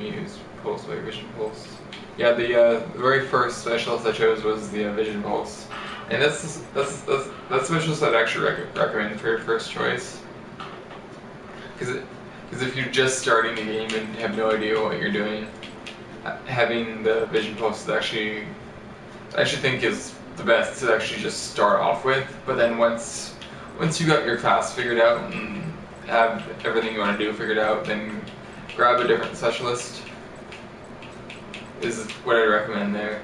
use pulse, like vision pulse. Yeah, the very first specialist I chose was the vision pulse, and that's the specialist I'd actually recommend for your first choice. Because if you're just starting the game and have no idea what you're doing, having the vision pulse is I actually think is the best to actually just start off with. But then once you got your class figured out and have everything you want to do figured out, then grab a different specialist. Is what I recommend there.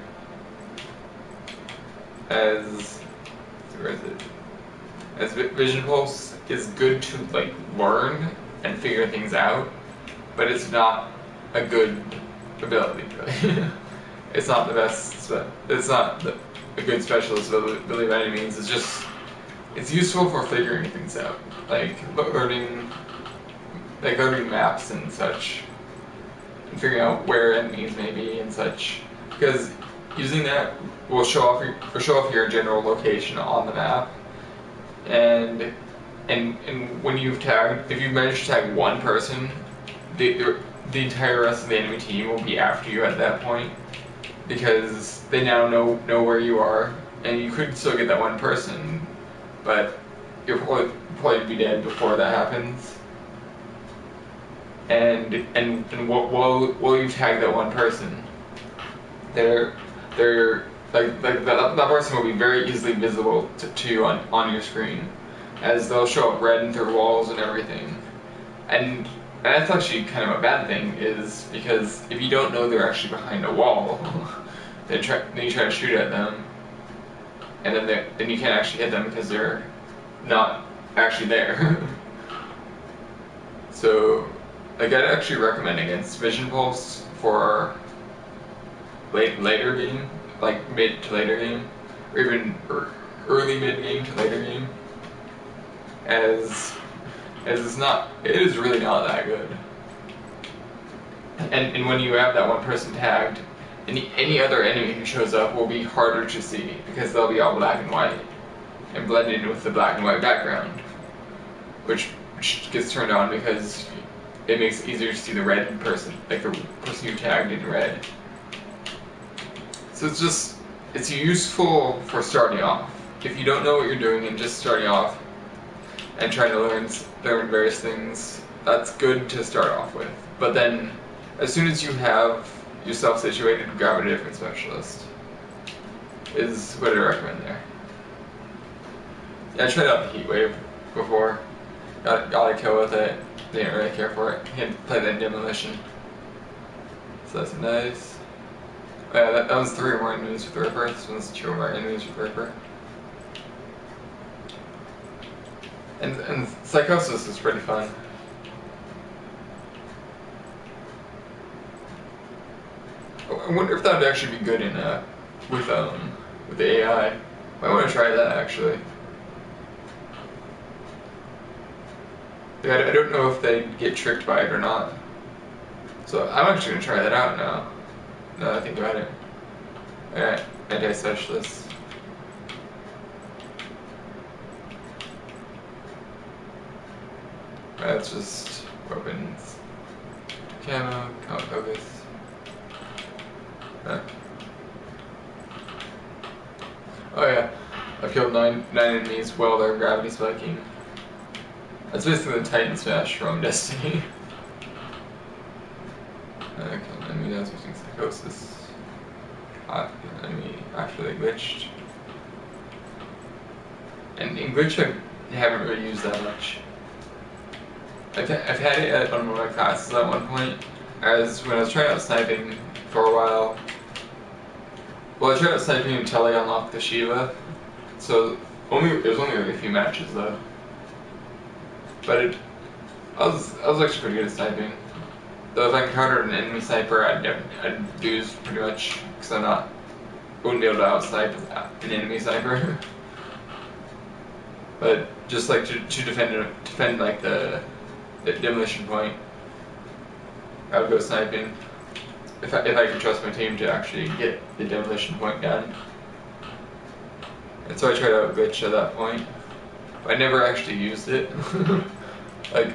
As where is it? As vision pulse is good to like learn and figure things out, but it's not a good ability. It's not the best. It's not a good specialist ability by any means. It's useful for figuring things out, like learning maps and such, and figuring out where enemies may be and such. Because using that will show off your general location on the map, and when if you manage to tag one person, the entire rest of the enemy team will be after you at that point, because they now know where you are, and you could still get that one person, but you'll probably be dead before that happens. And while you tag that one person, they're like that person will be very easily visible to you on your screen, as they'll show up red through walls and everything. And that's actually kind of a bad thing, is because if you don't know they're actually behind a wall, then you try to shoot at them, and then you can't actually hit them because they're not actually there. So, like, I'd actually recommend against Vision Pulse for later game, like mid to later game, or even early mid game to later game, as it is really not that good. And when you have that one person tagged, any other enemy who shows up will be harder to see, because they'll be all black and white and blend in with the black and white background, which gets turned on because it makes it easier to see the red person, like the person you tagged in red. So it's useful for starting off. If you don't know what you're doing and just starting off and trying to learn various things, that's good to start off with. But then, as soon as you have yourself situated, grab a different specialist, is what I recommend there. Yeah, I tried out the Heat Wave before. Got a kill with it. Didn't really care for it. He had played that Demolition. So that's nice. Oh yeah, that was 3 or more enemies with Ripper. This one's 2 or more enemies with Ripper. And Psychosis is pretty fun. I wonder if that would actually be good in with the AI. I want to try that actually. I don't know if they get tricked by it or not. So I'm actually gonna try that out now. Now that I think about it. Alright, anti-specialist. That's just weapons. Camo, focus. Oh yeah, I've killed 9 enemies while they're gravity spiking. That's basically the Titan Smash from Destiny. Okay, enemy that's using Psychosis. Enemy actually glitched. And in Glitch I haven't really used that much. I've had it on one of my classes at one point, as when I was trying out sniping for a while. Well, I tried out sniping until I unlocked the Shiva, so it was only like a few matches though. But I was actually pretty good at sniping. Though if I encountered an enemy sniper, I'd lose pretty much, because wouldn't be able to outsnipe an enemy sniper. But just like to defend like the demolition point, I would go sniping. If I could trust my team to actually get the demolition point done. And so I tried out Glitch at that point. But I never actually used it. Like,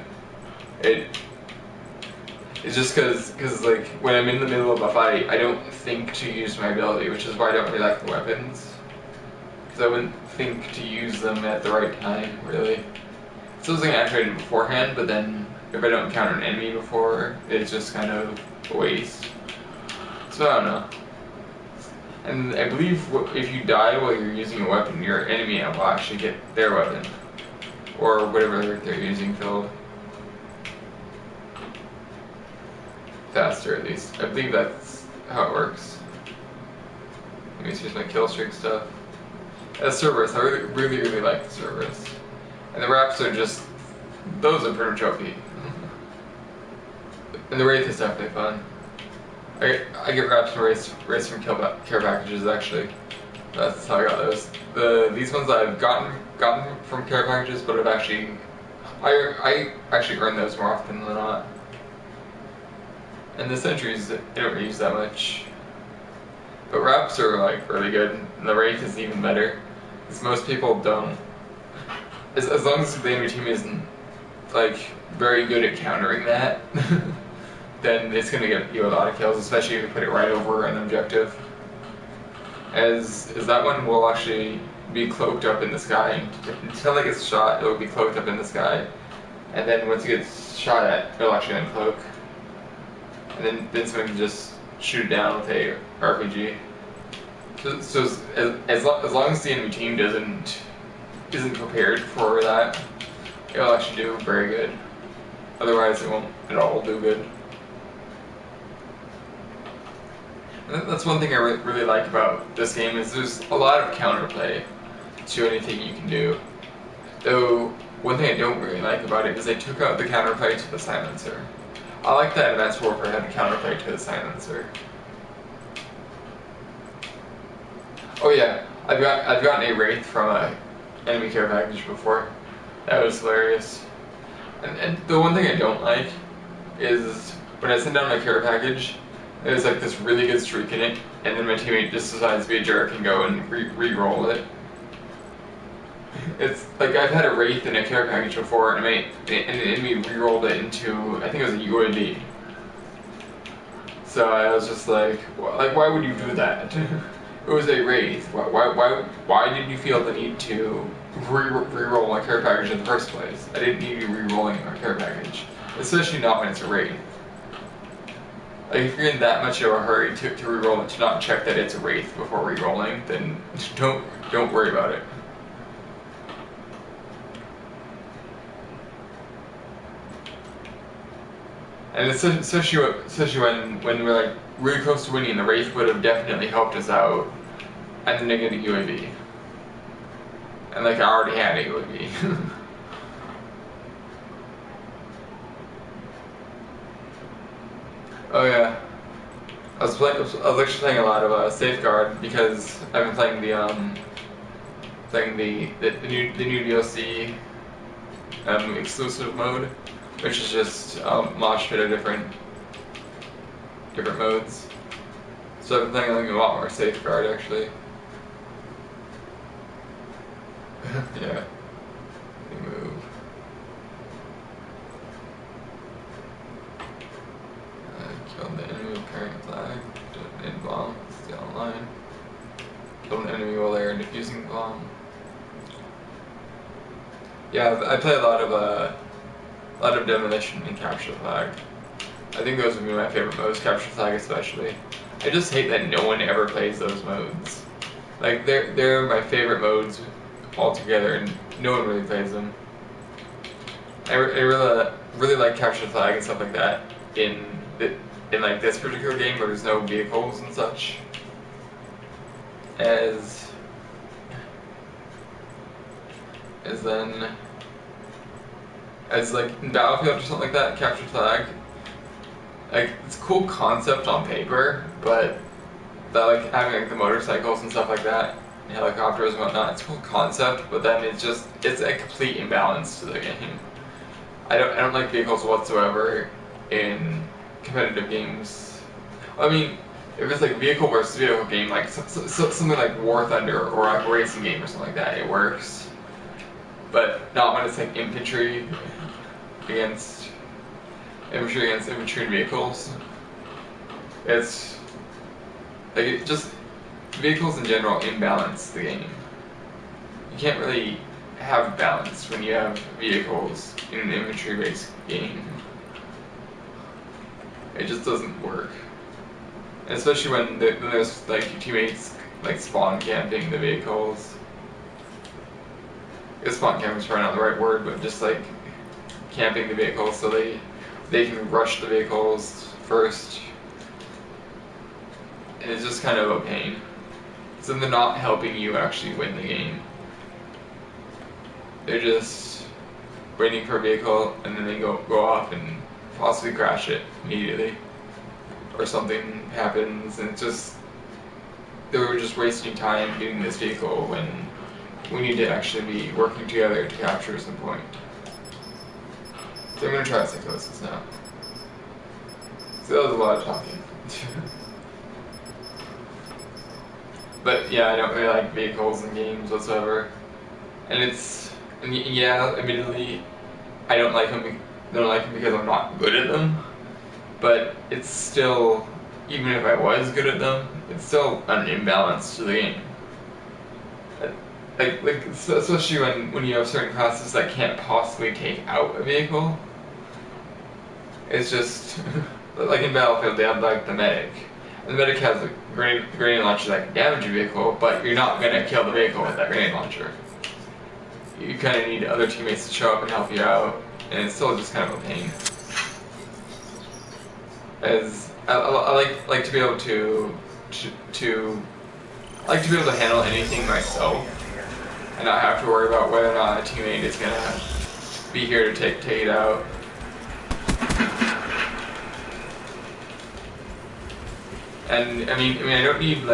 It's just because like when I'm in the middle of a fight, I don't think to use my ability, which is why I don't really like the weapons. Because I wouldn't think to use them at the right time, really. It's something I activated beforehand, but then if I don't encounter an enemy before, it's just kind of a waste. So I don't know. And I believe if you die while you're using a weapon, your enemy will actually get their weapon. Or whatever they're using filled. Faster, at least. I believe that's how it works. Let me use my kill streak stuff. As Cerberus, I really like the Cerberus. And the Wraps are just... those are pretty much OP. And the Wraith is definitely fun. I get Wraps and Wraiths from care packages, actually. That's how I got those. These ones I've gotten from care packages, but I've actually... I actually earn those more often than not. And the Sentries, I don't really use that much. But Wraps are like really good, and the Wraith is even better. Because most people don't. As long as the enemy team isn't like very good at countering that, then it's gonna get you a lot of kills, especially if you put it right over an objective. As that one will actually be cloaked up in the sky. Until it gets shot, it will be cloaked up in the sky. And then once it gets shot at, it'll actually uncloak. And then someone can just shoot it down with a RPG. So as long as the enemy team isn't prepared for that, it'll actually do very good. Otherwise, it won't at all do good. And that's one thing I really like about this game is there's a lot of counterplay to anything you can do. Though one thing I don't really like about it is they took out the counterplay to the silencer. I like that Advanced Warfare had a counterplay to the silencer. Oh yeah, I've gotten a Wraith from a enemy care package before. That was hilarious. And the one thing I don't like is when I send down my care package, there's like this really good streak in it, and then my teammate just decides to be a jerk and go and re-roll it. It's like I've had a Wraith in a care package before, and an enemy re-rolled it into, I think it was a UAV. So I was just like why would you do that? It was a Wraith. Why did you feel the need to re-roll my care package in the first place? I didn't need you re-rolling my care package, especially not when it's a Wraith. Like if you're in that much of a hurry to re-roll it, to not check that it's a Wraith before re-rolling, then don't worry about it. And especially when we're like really close to winning, the Wraith would have definitely helped us out, and then they get a UAV. And like I already had a UAV. Oh yeah, I was actually playing a lot of Safeguard because I've been playing the new DLC exclusive mode, which is just mosh pit of different modes. So I've been playing a lot more Safeguard actually. Yeah. Let me move. Killed the enemy with carrying flag. Did an bomb. Stay online. Killed an enemy while they were defusing the bomb. Yeah, I play a lot of demolition and capture the flag. I think those would be my favorite modes, capture the flag especially. I just hate that no one ever plays those modes. Like they're my favorite modes altogether, and no one really plays them. I really like capture the flag and stuff like that in like this particular game where there's no vehicles and such. As like in Battlefield or something like that, capture flag. Like it's a cool concept on paper, but that like having like the motorcycles and stuff like that, and helicopters and whatnot, it's a cool concept, but then it's a complete imbalance to the game. I don't like vehicles whatsoever in competitive games. I mean, if it's like vehicle versus vehicle game, like something like War Thunder or like a racing game or something like that, it works. But not when it's like infantry against infantry against infantry and vehicles. It's like vehicles in general imbalance the game. You can't really have balance when you have vehicles in an infantry-based game. It just doesn't work. And especially when there's like your teammates like spawn camping the vehicles. I guess spawn camping is probably not the right word, but just like camping the vehicles so they can rush the vehicles first. And it's just kind of a pain. So they're not helping you actually win the game. They're just waiting for a vehicle and then they go off and possibly crash it immediately. Or something happens and it's just, they were just wasting time getting this vehicle when we need to actually be working together to capture some point. So I'm going to try Psychosis now. So that was a lot of talking. But yeah, I don't really like vehicles in games whatsoever. And yeah, admittedly, I don't like them because I'm not good at them. But it's still, even if I was good at them, it's still an imbalance to the game. Like especially when you have certain classes that can't possibly take out a vehicle. It's just, like in Battlefield they have like the medic. And the medic has a grenade launcher that can damage a vehicle, but you're not going to kill the vehicle with that grenade launcher. You kind of need other teammates to show up and help you out, and it's still just kind of a pain. As I like to be able to handle anything myself, and not have to worry about whether or not a teammate is gonna be here to take it out. And I mean I don't need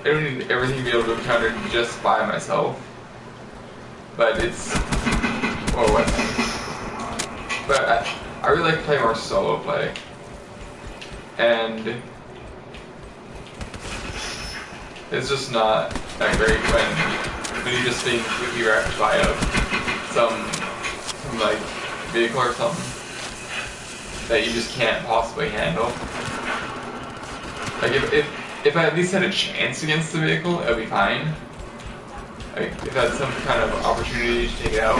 everything to be able to encounter just by myself. But it's But I really like to play more solo play. And it's just not that great when you're just being completely wrecked by some like vehicle or something that you just can't possibly handle. Like if I at least had a chance against the vehicle, it would be fine. Like if I had some kind of opportunity to take it out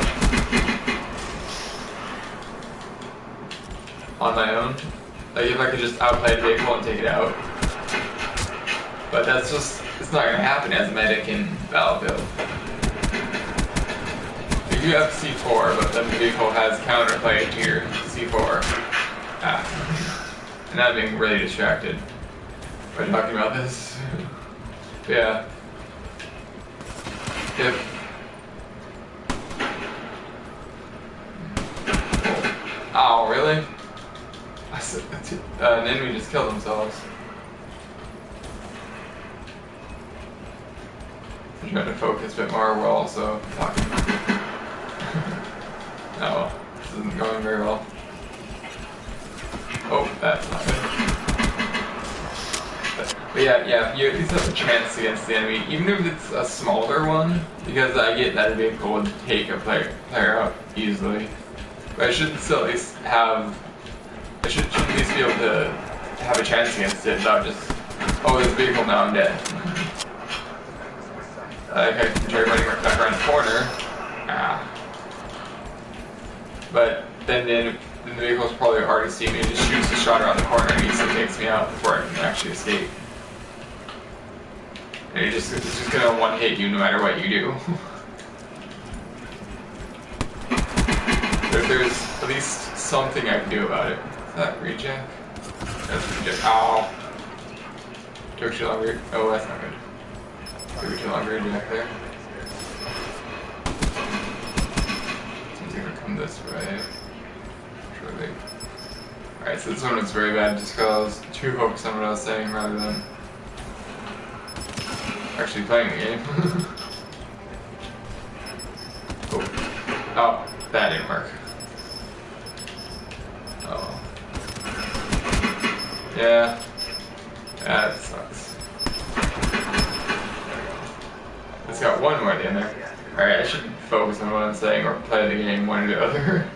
on my own. Like if I could just outplay the vehicle and take it out. But that's just, it's not going to happen as a medic in Battlefield. Like you have C4, but then the vehicle has counterplay to your C4. And I'm being really distracted by talking about this. Yeah. Oh, really? An enemy just killed themselves. I'm trying to focus a bit more while also talking. No, this isn't going very well. Oh, that's not good. But yeah, you at least have a chance against the enemy, even if it's a smaller one, because I get that a vehicle would take a player out easily. But I should still at least have, I should at least be able to have a chance against it without just, oh, this vehicle, now I'm dead. Like I can try running back around the corner. But then the vehicle's probably already seen me and just shoots a shot around the corner and easily takes me out before I can actually escape. And it's just gonna one-hit you no matter what you do. There's at least something I can do about it. Is that reject? That's reject. Ow. Took too long. Oh, that's not good. Took too long to reject there. Seems gonna come this way. Surely. Alright, so this one was very bad just because I was too focused on what I was saying rather than actually playing the game. Oh, that didn't work. Oh. Yeah. That sucks. It's got one more at the end there. Alright, I should focus on what I'm saying or play the game one or the other.